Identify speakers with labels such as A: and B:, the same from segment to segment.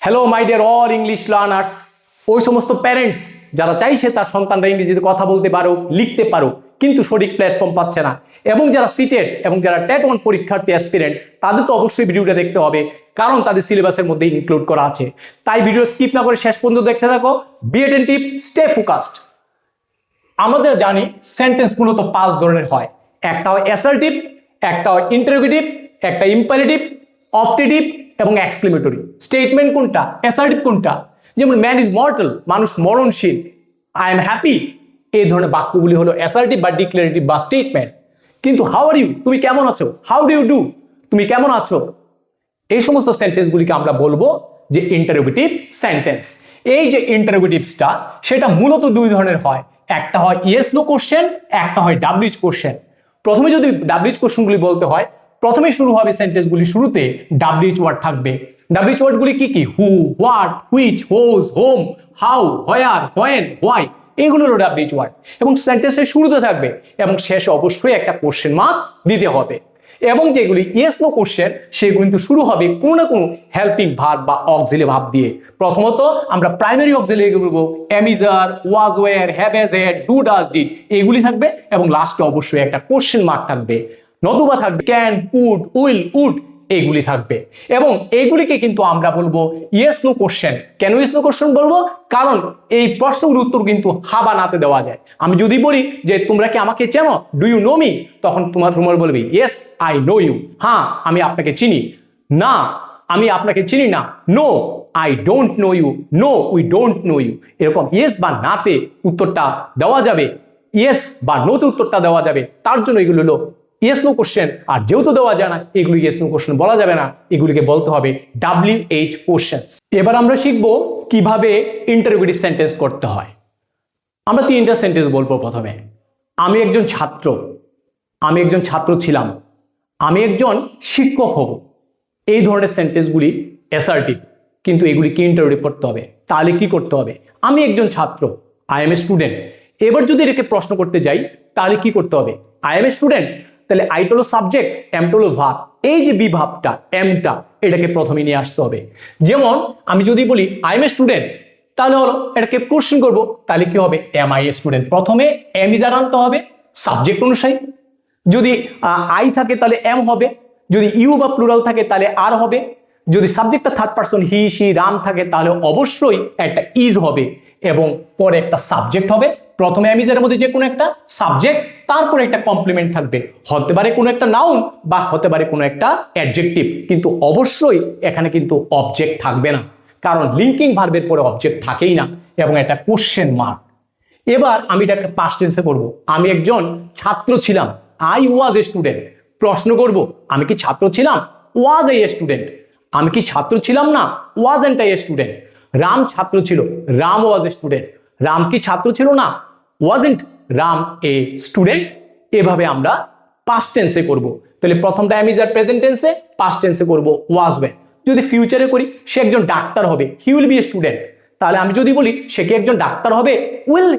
A: Hello my dear all English learners. ওই সমস্ত parents যারা চাইছে তার সন্তানরা ইংরেজিতে কথা বলতে পারুক, লিখতে পারুক, কিন্তু সঠিক প্ল্যাটফর্ম পাচ্ছে না, এবং যারা সিটেড এবং যারা ট্যাট ওয়ান পরীক্ষার্থী অ্যাসপিরেন্ট, তাদের তো অবশ্যই ভিডিওটা দেখতে হবে, কারণ তাদের সিলেবাসের মধ্যে ইনক্লুড করা আছে। তাই ভিডিও স্কিপ না করে শেষ পর্যন্ত দেখতে থাকো। Be attentive, stay focused. আমাদের জানি সেন্টেন্স মূলত 5 ধরনের হয়। একটা হয় অ্যাসার্টিভ, একটা হয় ইন্টারোগেটিভ, একটা ইম্পারেটিভ, অপটেটিভ এবং এক্সক্লেমেটরি। স্টেটমেন্ট কোনটা, অ্যাসার্টিভ কোনটা? যেমন ম্যান ইজ মর্টাল, মানুষ মরণশীল। আই এম হ্যাপি, এই ধরনের বাক্যগুলি হলো অ্যাসার্টিভ বা ডিক্লারেটিভ বা স্টেটমেন্ট। কিন্তু হাউ আর ইউ, তুমি কেমন আছো, হাউ ডু ইউ ডু, তুমি কেমন আছো, এই সমস্ত সেন্টেন্সগুলিকে আমরা বলবো যে ইন্টারোগেটিভ সেন্টেন্স। এই যে ইন্টারোগেটিভসটা, সেটা মূলত 2 ধরনের হয়। একটা হয় ইয়েস নো কোশ্চেন, একটা হয় ডাব্লিউএইচ কোশ্চেন। প্রথমে যদি ডাব্লিউএইচ কোশ্চেনগুলি বলতে হয়, প্রথমে শুরু হবে সেন্টেন্সগুলি, শুরুতে ডাব্লিউএইচ ওয়ার্ড থাকবে। ডাব্লিউএইচ ওয়ার্ডগুলি কি কি? Who, what, which, whose, whom, how, where, when, why, এগুলো হলো ডাব্লিউএইচ ওয়ার্ড। এবং সেন্টেন্সের শুরুতে থাকবে এবং শেষে অবশ্যই একটা কোশ্চেন মার্ক দিতে হবে। এবং যেগুলি ইয়েস নো কোশ্চেন, সেগুলো কিন্তু শুরু হবে কোনো না কোনো হেল্পিং ভার্ব বা অক্সিলারি ভার্ব দিয়ে। প্রথমত আমরা প্রাইমারি অক্সিলারি বলবো am is are, was were, have has had, do does did, এগুলি থাকবে। এবং লাস্টে অবশ্যই একটা কোশ্চেন মার্ক থাকবে, নতুবা থাকবে ক্যান, কুড, উইল, উড, এগুলি থাকবে। এবং এইগুলিকে কিন্তু আমরা বলবো ইয়েস নো কোশ্চেন। কেন ইয়েস নো কোশ্চেন বলবো? কারণ এই প্রশ্নগুলোর উত্তর কিন্তু হাবা নাতে দেওয়া যায়। আমি যদি বলি যে তোমরা কি আমাকে চেনো, ডু ইউ নো মি, তখন তোমার বলবে ইয়েস আই নো ইউ, হ্যাঁ আমি আপনাকে চিনি, না আমি আপনাকে চিনি না, no I don't know you, no we don't know you. এরকম ইয়েস বা নাতে উত্তরটা দেওয়া যাবে, ইয়েস বা নোতে উত্তরটা দেওয়া যাবে। তার জন্য এগুলো হলো ইয়েস নো কোশ্চেন। আর যেহেতু দেওয়া যায় না, এগুলি ইয়েস নো কোশ্চেন বলা যাবে না, এগুলিকে বলতে হবে ডাব্লিউএইচ কোশ্চেনস। এবার আমরা শিখবো কিভাবে ইন্টারোগেটিভ সেন্টেন্স করতে হয়। আমরা 3টা সেন্টেন্স বলবো। প্রথমে আমি একজন ছাত্র, আমি একজন ছাত্র ছিলাম, আমি একজন শিক্ষক হব। এই ধরনের সেন্টেন্সগুলি অ্যাসার্টিভ, কিন্তু এগুলিকে ইন্টারোগেটিভ করতে হবে। তাহলে কি করতে হবে? আমি একজন ছাত্র, আই এম এ স্টুডেন্ট। এবার যদি এটাকে প্রশ্ন করতে যাই, তাহলে কি করতে হবে? আই এম এ স্টুডেন্ট, তাহলে আইটা হলো সাবজেক্ট, এমটা হলো ভার্ব। এই যে বি ভাবটা, এমটা, এটাকে প্রথমে নিয়ে আসতে হবে। যেমন আমি যদি বলি আই এম এ স্টুডেন্ট, তাহলে হলো এটাকে কোশ্চেন করবো, তাহলে কি হবে? Am I a student. প্রথমে এম ইজ আর আনতে হবে সাবজেক্ট অনুসারে। যদি আই থাকে তাহলে এম হবে, যদি ইউ বা প্লুরাল থাকে তাহলে আর হবে, যদি সাবজেক্টটা third person he, she, Ram থাকে তাহলে অবশ্যই একটা ইজ হবে, এবং পরে একটা সাবজেক্ট হবে। প্রথমে এম ইজ এর মধ্যে যে কোনো একটা সাবজেক্ট, তারপরে একটা কমপ্লিমেন্ট থাকবে, হতে পারে কোনো একটা নাউন বা হতে পারে কোনো একটা অ্যাডজেক্টিভ, কিন্তু অবশ্যই এখানে কিন্তু অবজেক্ট থাকবে না, কারণ লিঙ্কিং ভার্বের পরে অবজেক্ট থাকেই না, এবং একটা কোশ্চেন মার্ক। এবার আমি এটাকে পাস্ট টেন্সে করব। আমি একজন ছাত্র ছিলাম, আই ওয়াজ এ স্টুডেন্ট। প্রশ্ন করব, আমি কি ছাত্র ছিলাম? ওয়াজ এ স্টুডেন্ট। আমি কি ছাত্র ছিলাম না? ওয়াজন্ট এ স্টুডেন্ট। রাম ছাত্র ছিল, Ram was a student. Ram কি ছাত্র ছিল না? Wasn't Ram a student. এভাবে আমরা পাস্ট টেন্সে করব। তাহলে প্রথমটা এম ইজ আর প্রেজেন্ট টেন্সে, পাস্ট টেন্সে করব ওয়াজ ওয়ে। যদি ফিউচারে করি, সে একজন ডাক্তার হবে, he will B a student. তাহলে আমি যদি বলি সে কি একজন ডাক্তার হবে, will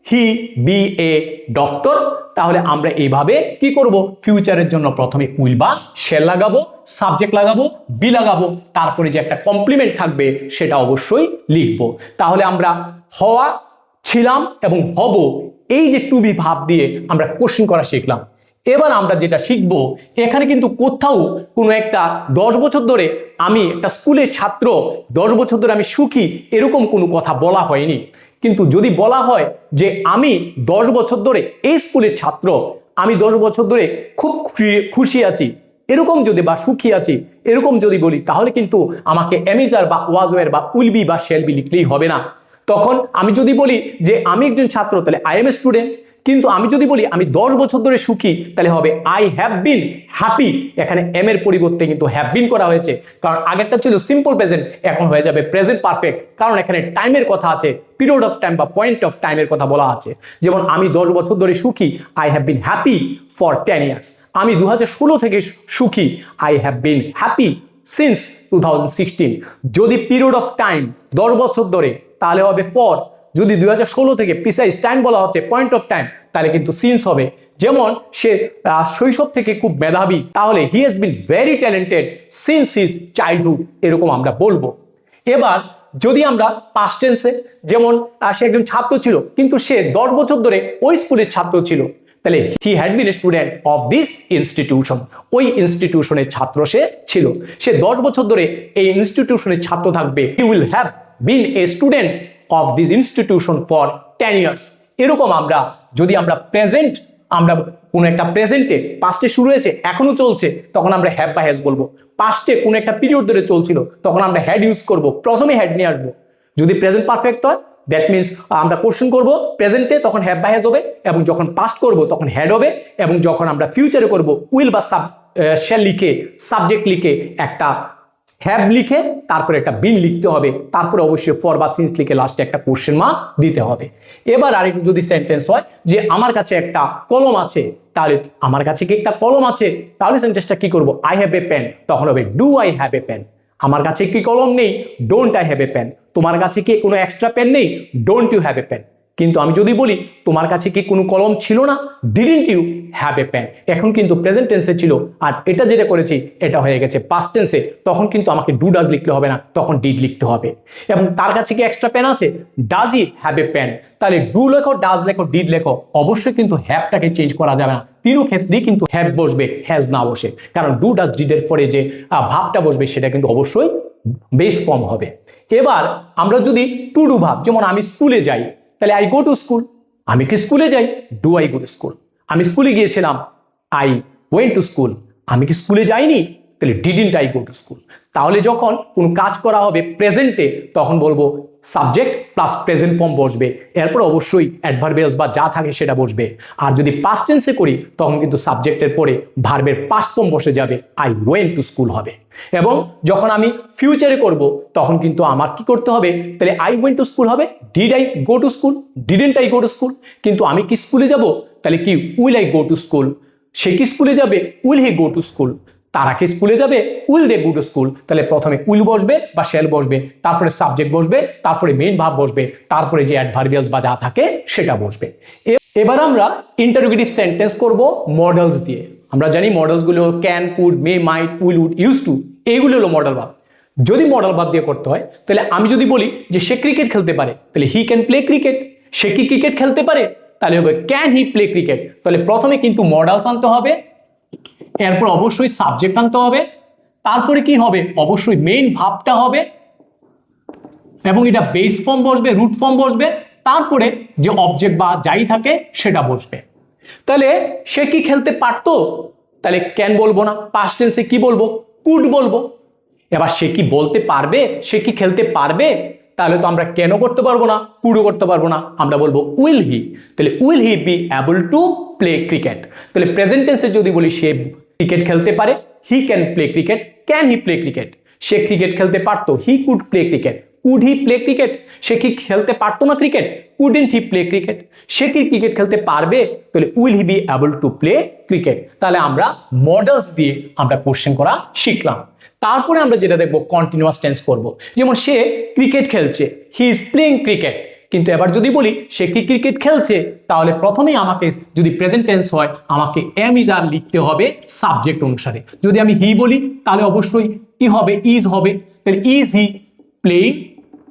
A: he B a doctor. তাহলে আমরা এইভাবে কি করব? ফিউচারের জন্য প্রথমে উইল বা শেল লাগাবো, সাবজেক্ট লাগাবো, বি লাগাবো, তারপরে যে একটা কমপ্লিমেন্ট থাকবে সেটা অবশ্যই লিখবো। তাহলে আমরা হওয়া, ছিলাম এবং হব, এই যে টু বি ভাব দিয়ে আমরা কোশ্চেন করা শিখলাম। এবার আমরা যেটা শিখব, এখানে কিন্তু কোথাও কোনো একটা 10 বছর ধরে আমি একটা স্কুলের ছাত্র, 10 বছর ধরে আমি সুখী, এরকম কোনো কথা বলা হয়নি। কিন্তু যদি বলা হয় যে আমি 10 বছর ধরে এই স্কুলের ছাত্র, আমি 10 বছর ধরে খুব খুশি আছি, এরকম যদি বা সুখী আছি এরকম যদি বলি, তাহলে কিন্তু আমাকে এমিজার বা ওয়াজওয়ের বা উইল বি বা শেল বি লিখলেই হবে না। তখন আমি যদি বলি যে আমি একজন ছাত্র, তাহলে আই এম এ স্টুডেন্ট। কিন্তু আমি যদি বলি আমি 10 বছর ধরে সুখী, তাহলে হবে আই হ্যাভ বিন হ্যাপি। এখানে এম এর পরিবর্তে কিন্তু হ্যাভ বিন করা হয়েছে, কারণ আগেরটা ছিল সিম্পল প্রেজেন্ট, এখন হয়ে যাবে প্রেজেন্ট পারফেক্ট, কারণ এখানে টাইমের কথা আছে, পিরিয়ড অফ টাইম বা পয়েন্ট অফ টাইমের কথা বলা আছে। যেমন আমি 10 বছর ধরে সুখী, I have been happy for 10 years. আমি 2016 থেকে সুখী, I have been happy since 2016। যদি পিরিয়ড অফ টাইম 10 বছর ধরে, তাহলে হবে ফর। যদি 2016 থেকে প্রিসাইজ টাইম বলা হচ্ছে, পয়েন্ট অফ টাইম, তাহলে কিন্তু সিন্স হবে। যেমন সে শৈশব থেকে খুব মেধাবী, তাহলে he has been very talented since his childhood, এরকম আমরা বলবো। এবার যদি আমরা পাস্ট টেন্সে, যেমন সে একজন ছাত্র ছিল কিন্তু সে 10 বছর ধরে ওই স্কুলের ছাত্র ছিল, তাহলে he had been a student of this institution, ওই ইনস্টিটিউশনের ছাত্র সে ছিল। সে 10 বছর ধরে এই ইনস্টিটিউশনের ছাত্র থাকবে। He will have been a student of this institution for 10 years. এরকম আমরা যদি আমরা প্রেজেন্ট, আমরা কোনো একটা প্রেজেন্টে পাস্টে শুরু হয়েছে এখনো চলছে, তখন আমরা হ্যাভ বা হ্যাজ বলবো। পাস্টে কোনো একটা পিরিয়ড ধরে চলছিল, তখন আমরা হ্যাড ইউজ করব, প্রথমে হ্যাড নিয়ে আসবো। যদি প্রেজেন্ট পারফেক্ট হয়, দ্যাট মিনস আমরা কোশ্চেন করব প্রেজেন্টে, তখন হ্যাভ বা হ্যাজ হবে, এবং যখন পাস্ট করব তখন হ্যাড হবে, এবং যখন আমরা ফিউচারে করব উইল বা শ্যাল লিখে, সাবজেক্ট লিখে, একটা হ্যাভ লিখে তারপরে একটা বিন লিখতে হবে, তারপরে অবশ্যই ফর বা সিন্স লিখে লাস্টে একটা কোশ্চেন মার্ক দিতে হবে। এবার আরেকটু যদি সেন্টেন্স হয় যে আমার কাছে একটা কলম আছে, তাহলে আমার কাছে কি একটা কলম আছে, তাহলে সেন্টেন্সটা কি করব? আই হ্যাভ এ পেন, তখন হবে do I have a pen. আমার কাছে কি কলম নেই? Don't I have a pen. তোমার কাছে কি কোনো এক্সট্রা পেন নেই? Don't you have a pen. কিন্তু আমি যদি বলি তোমার কাছে কি কোনো কলম ছিল না? Didn't you have a pen. এখন কিন্তু প্রেজেন্ট টেন্সে ছিল, আর এটা যেটা করেছি এটা হয়ে গেছে পাস্ট টেন্সে, তখন কিন্তু আমাকে ডু ডাজ লিখতে হবে না, তখন ডিড লিখতে হবে। এবং তার কাছে কি এক্সট্রা পেন আছে? Does he have a pen. তাহলে ডু লেখো, ডাজ লেখো, ডিড লেখো, অবশ্যই কিন্তু হ্যাভটাকে চেঞ্জ করা যাবে না। তিনও ক্ষেত্রেই কিন্তু হ্যাভ বসবে, হ্যাজ না বসে, কারণ ডু ডাজ ডিডের পরে যে ভাবটা বসবে সেটা কিন্তু অবশ্যই বেস ফর্ম হবে। এবার আমরা যদি টু ডু ভাব, যেমন আমি স্কুলে যাই, তাহলে আই গো টু স্কুল। আমি কি স্কুলে যাই? Do I go to school. আমি স্কুলে গিয়েছিলাম, আই ওয়েন্ট টু স্কুল। আমি কি স্কুলে যাইনি? তাহলে didn't I go to school. তাহলে যখন কোনো কাজ করা হবে প্রেজেন্টে, তখন বলবো সাবজেক্ট প্লাস প্রেজেন্ট ফর্ম বসবে, এরপর অবশ্যই অ্যাডভার্বিয়ালস বা যা থাকে সেটা বসবে। আর যদি পাস্ট টেন্সে করি তখন কিন্তু সাবজেক্টের পরে ভার্বের পাস্ট ফর্ম বসে যাবে, আই ওয়েন্ট টু স্কুল হবে। এবং যখন আমি ফিউচারে করব তখন কিন্তু আমার কি করতে হবে? তাহলে আই ওয়েন্ট টু স্কুল হবে, did I go to school, didn't I go to school. কিন্তু আমি কি স্কুলে যাব? তাহলে কি will I go to school. সে কি স্কুলে যাবে? Will he go to school. তারা কি স্কুলে যাবে? Will they go to school. তাহলে প্রথমে উইল বসবে বা শ্যাল বসবে, তারপরে সাবজেক্ট বসবে, তারপরে মেইন ভার্ব বসবে, তারপরে যে অ্যাডভার্বিয়ালস বা যা থাকে সেটা বসবে। এবার আমরা ইন্টারোগেটিভ সেন্টেন্স করব মডেলস দিয়ে। আমরা জানি মডেলসগুলো can, could, may, might, will, would, use to, এইগুলো হলো মডেল ভার্ব। যদি মডেল ভার্ব দিয়ে করতে হয়, তাহলে আমি যদি বলি যে সে ক্রিকেট খেলতে পারে, তাহলে হি ক্যান প্লে ক্রিকেট। সে কি ক্রিকেট খেলতে পারে? তাহলে হবে ক্যান হি প্লে ক্রিকেট। তাহলে প্রথমে কিন্তু মডেলস আনতে হবে, এরপর অবশ্যই সাবজেক্ট আনতে হবে, তারপরে কি হবে? অবশ্যই মেইন ভার্বটা হবে, এবং এটা বেস ফর্ম বসবে, রুট ফর্ম বসবে, তারপরে যে অবজেক্ট বা যাই থাকে সেটা বসবে। তাহলে সে কি খেলতে পারতো? তাহলে ক্যান বলবো না, পাস্ট টেন্সে কি বলবো? কুড বলবো। এবার সে কি বলতে পারবে? সে কি খেলতে পারবে? তাহলে তো আমরা কেন করতে পারবো না, কুডও করতে পারবো না, আমরা বলবো উইল হি। তাহলে will he be able to play cricket. তাহলে প্রেজেন্ট টেন্সে যদি বলি সে ক্রিকেট খেলতে পারে, he can play cricket, can he play cricket. সে ক্রিকেট খেলতে পারতো, he could play cricket, could he play cricket. সে কি খেলতে পারতো না cricket? Couldn't he play cricket. সে কি ক্রিকেট খেলতে পারবে? তাহলে will he be able to play cricket. তাহলে আমরা মডেলস দিয়ে আমরা কোশ্চেন করা শিখলাম। তারপরে আমরা যেটা দেখবো কন্টিনিউয়াস টেন্স করব। যেমন সে ক্রিকেট খেলছে, হি ইজ প্লেইং ক্রিকেট। কিন্তু এবার যদি বলি সে কি ক্রিকেট খেলছে, তাহলে প্রথমেই আমাকে যদি প্রেজেন্ট টেন্স হয় আমাকে এম ইজ আর লিখতে হবে সাবজেক্ট অনুসারে। যদি আমি হি বলি তাহলে অবশ্যই কি হবে? ইজ হবে। তাহলে ইজ হি প্লেইং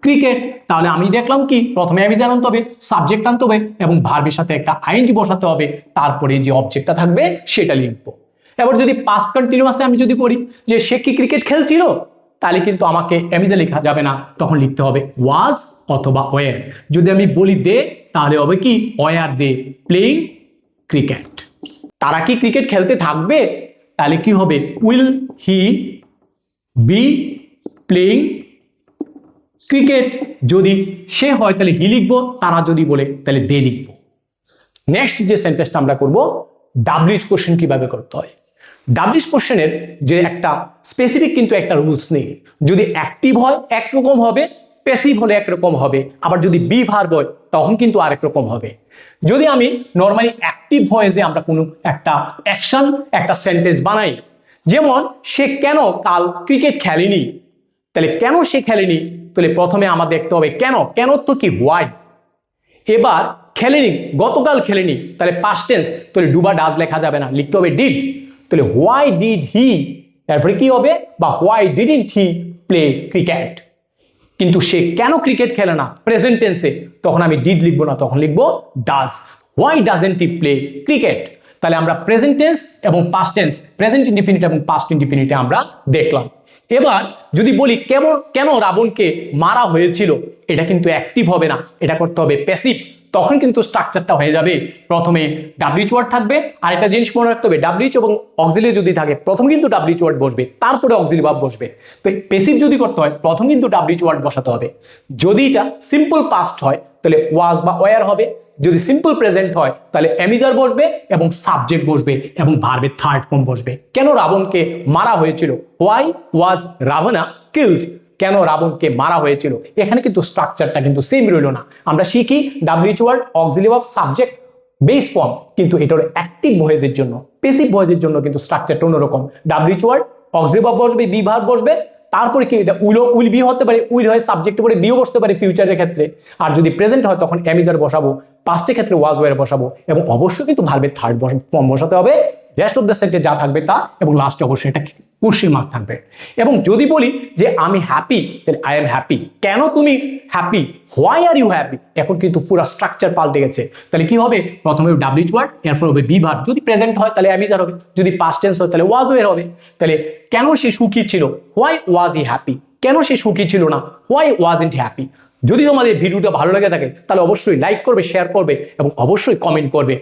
A: ক্রিকেট। তাহলে আমি দেখলাম কি প্রথমে এম ইজ আর আনতে হবে, সাবজেক্ট আনতে হবে, এবং ভার্বের সাথে একটা আইএনজি বসাতে হবে, তারপরে যে অবজেক্টটা থাকবে সেটা লিখবো। এবার যদি পাস্ট কন্টিনিউয়াসে আমি যদি করি যে সে কি ক্রিকেট খেলছিল, তাহলে কিন্তু আমাকে এমিজে লেখা যাবে না, তখন লিখতে হবে ওয়াজ অথবা ওয়ার। যদি আমি বলি দে, তাহলে হবে কি ওয়ার দে প্লেইং ক্রিকেট। তারা কি ক্রিকেট খেলতে থাকবে? তাহলে কি হবে? Will he be playing cricket. যদি সে হয় তাহলে হি লিখবো, তারা যদি বলে তাহলে দে লিখবো। নেক্সট যে সেন্টেন্সটা আমরা করব, ডাব্লিউএইচ কোশ্চেন কিভাবে করতে হয়। ডাব্লিউএইচ কোশ্চেনের যে একটা স্পেসিফিক কিন্তু একটা রুলস নেই। যদি অ্যাক্টিভ হয় একরকম হবে, প্যাসিভ হলে একরকম হবে, আবার যদি বি ভার্ব হয় তখন কিন্তু আরেক রকম হবে। যদি আমি নর্মালি অ্যাক্টিভ ভয়েসে আমরা কোনো একটা অ্যাকশন, একটা সেন্টেন্স বানাই, যেমন সে কেন কাল ক্রিকেট খেলেনি, তাহলে কেন সে খেলেনি, তাহলে প্রথমে আমার দেখতে হবে কেন, কেন তো কি হোয়াই। এবার খেলেনি, গতকাল খেলেনি, তাহলে পাস্ট টেন্স, তাহলে ডু বা ডাজ লেখা যাবে না, লিখতে হবে ডিড। তাহলে হোয়াই ডিড হি, তারপরে কি হবে? বা why didn't he play cricket. কিন্তু সে কেন ক্রিকেট খেলে না প্রেজেন্ট টেন্সে, তখন আমি ডিড লিখবো না, তখন লিখবো does. Why doesn't he play cricket? তাহলে আমরা প্রেজেন্ট টেন্স এবং পাস্ট টেন্স, প্রেজেন্ট ইনডিফিনিট এবং পাস্ট ইনডিফিনিটে আমরা দেখলাম। এবার যদি বলি কেন রাবণকে মারা হয়েছিল, এটা কিন্তু অ্যাক্টিভ হবে না, এটা করতে হবে প্যাসিভ। তখন কিন্তু স্ট্রাকচারটা হয়ে যাবে, প্রথমে ডাব্লিউএইচ ওয়ার্ড থাকবে, আর একটা জিনিস মনে রাখতে হবে, ডাব্লিউএইচ এবং অক্সিলারি যদি থাকে প্রথম কিন্তু ডাব্লিউএইচ ওয়ার্ড বসবে, তারপরে অক্সিলারি ভার্ব বসবে। তো প্যাসিভ যদি করতে হয় প্রথম কিন্তু ডাব্লিউএইচ ওয়ার্ড বসাতে হবে। যদি এটা সিম্পল পাস্ট হয় তাহলে ওয়াজ বা ওয়্যার হবে, যদি সিম্পল প্রেজেন্ট হয় তাহলে অ্যামিজার বসবে এবং সাবজেক্ট বসবে এবং ভার্বের থার্ড ফর্ম বসবে। কেন রাবণকে মারা হয়েছিল? Why was Ravana killed? কেন রাবণকে মারা হয়েছিল? এখানে কিন্তু স্ট্রাকচারটা কিন্তু সেম রইল না। আমরা শিখি WH word, auxiliary verb, subject, base form, কিন্তু এটা হলো অ্যাক্টিভ ভয়েসের জন্য। প্যাসিভ ভয়েসের জন্য কিন্তু স্ট্রাকচারটা অন্যরকম। ডাব্লিউএইচ ওয়ার্ড, অক্সিলারি ভার্ব বসবে, বি ভার্ব বসবে, তারপরে কি এটা উইল বি হতে পারে, উইল হয় সাবজেক্টে পরে বিও বসতে পারে ফিউচারের ক্ষেত্রে। আর যদি প্রেজেন্ট হয় তখন অ্যামিজার বসাবো, পাস্টের ক্ষেত্রে ওয়াজ ওয়্যার বসাবো, এবং অবশ্যই কিন্তু ভার্বের থার্ড ফর্ম বসাতে হবে। রেস্ট অফ দ্য সেন্টেন্স যা থাকবে তা, এবং লাস্টে অবশ্যই এটা কোশ্চেন মার্ক থাকবে। এবং যদি বলি যে আমি হ্যাপি, তাহলে আই এম হ্যাপি। কেন তুমি happy? Why are you happy? এখন কিন্তু পুরো স্ট্রাকচার পাল্টে গেছে। তাহলে কি হবে? প্রথমে ডাব্লিউএইচ ওয়ার্ড, এরপর হবে বি ভার্ব, যদি প্রেজেন্ট হয় তাহলে অ্যামিজার হবে, যদি পাস্ট টেন্স হয় তাহলে ওয়াজ ওয়্যার হবে। তাহলে কেন সে সুখী ছিল? Why was he happy? কেন সে সুখী ছিল না? Why wasn't he happy? যদি তোমাদের ভিডিওটা ভালো লেগে থাকে তাহলে অবশ্যই লাইক করবে, শেয়ার করবে এবং অবশ্যই কমেন্ট করবে।